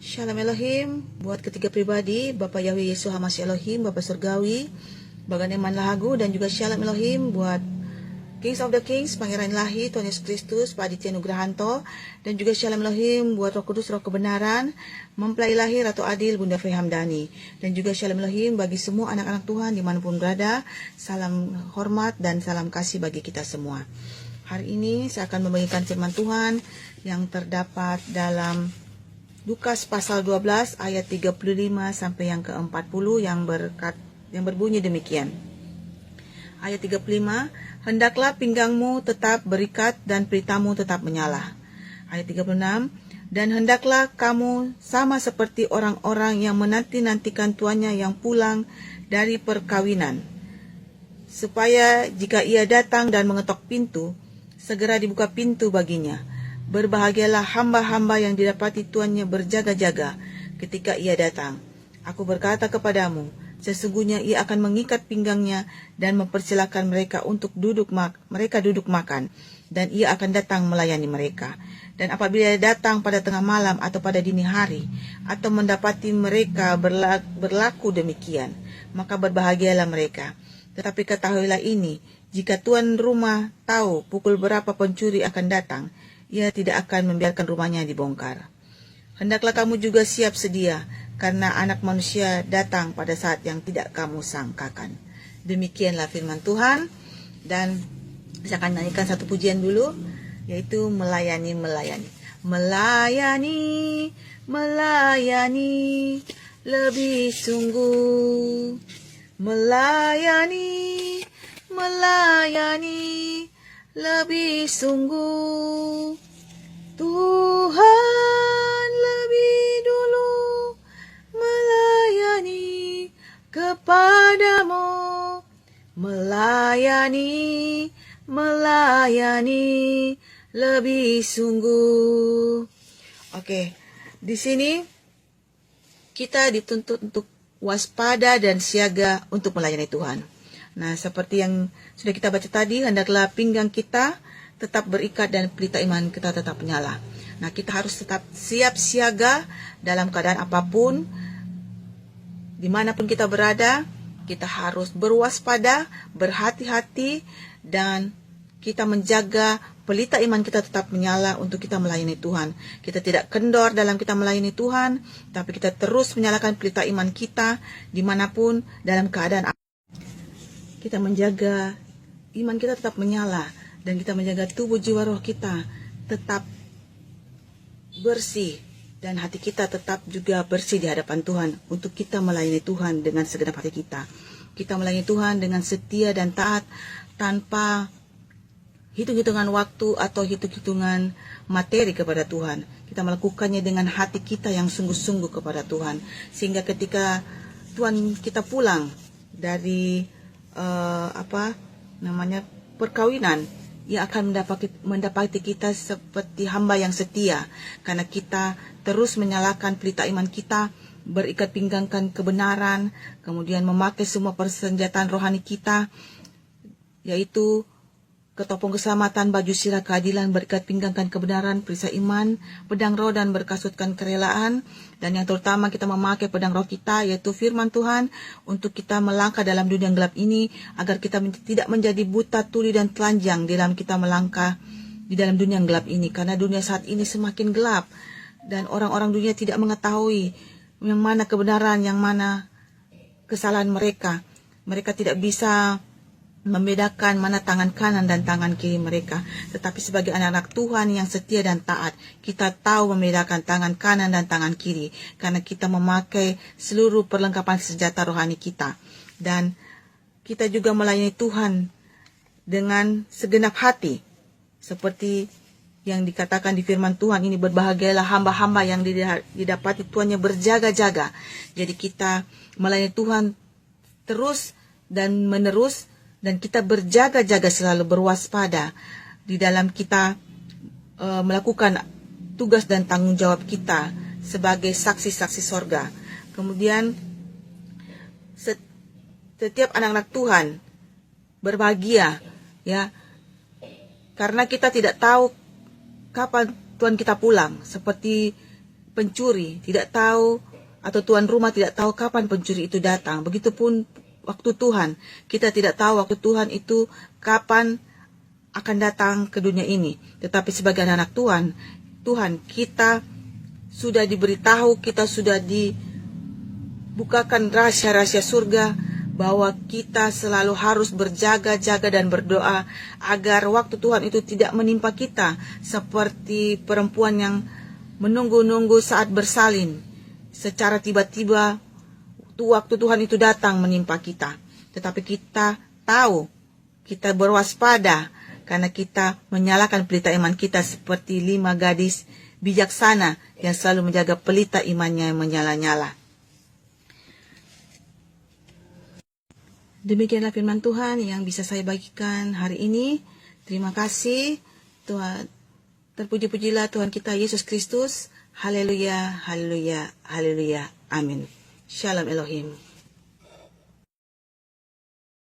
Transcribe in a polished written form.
Shalom Elohim, buat ketiga pribadi, Bapak Yahweh Yesus Hamasya Elohim, Bapak Surgawi, Bagan Eman Lahagu, dan juga Shalom Elohim buat Kings of the Kings, Pangeran Ilahi, Tuhan Yesus Kristus, Pak Aditya Nugrahanto, dan juga Shalom Elohim buat Roh Kudus, Roh Kebenaran, Mempelai Ilahi, Ratu Adil, Bunda Fei Hamdani, dan juga Shalom Elohim bagi semua anak-anak Tuhan dimanapun berada. Salam hormat dan salam kasih bagi kita semua. Hari ini saya akan membagikan firman Tuhan yang terdapat dalam Lukas pasal 12 ayat 35 sampai yang ke-40 yang berbunyi demikian. Ayat 35, hendaklah pinggangmu tetap berikat dan pelitamu tetap menyala. Ayat 36, dan hendaklah kamu sama seperti orang-orang yang menanti-nantikan tuannya yang pulang dari perkawinan, supaya jika ia datang dan mengetok pintu, segera dibuka pintu baginya. Berbahagialah hamba-hamba yang didapati tuannya berjaga-jaga ketika ia datang. Aku berkata kepadamu, sesungguhnya ia akan mengikat pinggangnya dan mempersilakan mereka untuk duduk makan, dan ia akan datang melayani mereka. Dan apabila ia datang pada tengah malam atau pada dini hari, atau mendapati mereka berlaku demikian, maka berbahagialah mereka. Tetapi ketahuilah ini, jika tuan rumah tahu pukul berapa pencuri akan datang, ia tidak akan membiarkan rumahnya dibongkar. Hendaklah kamu juga siap sedia, karena anak manusia datang pada saat yang tidak kamu sangkakan. Demikianlah firman Tuhan, dan saya akan nyanyikan satu pujian dulu, yaitu melayani. Melayani, melayani, lebih sungguh. Melayani, melayani, lebih sungguh. Tuhan lebih dulu melayani kepadamu. Melayani, melayani, lebih sungguh. Oke, di sini kita dituntut untuk waspada dan siaga untuk melayani Tuhan. Nah, seperti yang sudah kita baca tadi, hendaklah pinggang kita tetap berikat dan pelita iman kita tetap menyala. Nah, kita harus tetap siap siaga dalam keadaan apapun, dimanapun kita berada. Kita harus berwaspada, berhati-hati, dan kita menjaga pelita iman kita tetap menyala untuk kita melayani Tuhan. Kita tidak kendor dalam kita melayani Tuhan, tapi kita terus menyalakan pelita iman kita dimanapun dalam keadaan. Kita menjaga iman kita tetap menyala, dan kita menjaga tubuh jiwa roh kita tetap bersih, dan hati kita tetap juga bersih di hadapan Tuhan untuk kita melayani Tuhan dengan segenap hati kita. Kita melayani Tuhan dengan setia dan taat tanpa hitung-hitungan waktu atau hitung-hitungan materi kepada Tuhan. Kita melakukannya dengan hati kita yang sungguh-sungguh kepada Tuhan, sehingga ketika Tuhan kita pulang dari perkawinan, ia akan mendapati kita seperti hamba yang setia, karena kita terus menyalakan pelita iman kita, berikat pinggangkan kebenaran, kemudian memakai semua persenjataan rohani kita, yaitu ketopong keselamatan, baju sirah keadilan, berikat pinggangkan kebenaran, perisai iman, pedang roh, dan berkasutkan kerelaan. Dan yang terutama kita memakai pedang roh kita, yaitu firman Tuhan, untuk kita melangkah dalam dunia yang gelap ini, agar kita tidak menjadi buta, tuli, dan telanjang dalam kita melangkah di dalam dunia yang gelap ini. Karena dunia saat ini semakin gelap, dan orang-orang dunia tidak mengetahui yang mana kebenaran, yang mana kesalahan mereka. Mereka tidak bisa membedakan mana tangan kanan dan tangan kiri mereka. Tetapi sebagai anak-anak Tuhan yang setia dan taat, kita tahu membedakan tangan kanan dan tangan kiri, karena kita memakai seluruh perlengkapan senjata rohani kita. Dan kita juga melayani Tuhan dengan segenap hati, seperti yang dikatakan di firman Tuhan ini, berbahagialah hamba-hamba yang didapati tuannya berjaga-jaga. Jadi kita melayani Tuhan terus dan menerus, dan kita berjaga-jaga selalu berwaspada di dalam kita melakukan tugas dan tanggung jawab kita sebagai saksi-saksi sorga. Kemudian setiap anak-anak Tuhan berbahagia, ya, karena kita tidak tahu kapan Tuhan kita pulang. Seperti pencuri tidak tahu, atau tuan rumah tidak tahu kapan pencuri itu datang. Begitupun waktu Tuhan, kita tidak tahu waktu Tuhan itu kapan akan datang ke dunia ini. Tetapi sebagai anak Tuhan, kita sudah diberitahu, kita sudah dibukakan rahasia-rahasia surga, bahwa kita selalu harus berjaga-jaga dan berdoa agar waktu Tuhan itu tidak menimpa kita seperti perempuan yang menunggu-nunggu saat bersalin. Secara tiba-tiba waktu Tuhan itu datang menimpa kita. Tetapi kita tahu, kita berwaspada karena kita menyalakan pelita iman kita seperti 5 gadis bijaksana yang selalu menjaga pelita imannya yang menyala-nyala. Demikianlah firman Tuhan yang bisa saya bagikan hari ini. Terima kasih Tuhan. Terpuji-pujilah Tuhan kita Yesus Kristus. Haleluya, haleluya, haleluya. Amin. Shalom Elohim.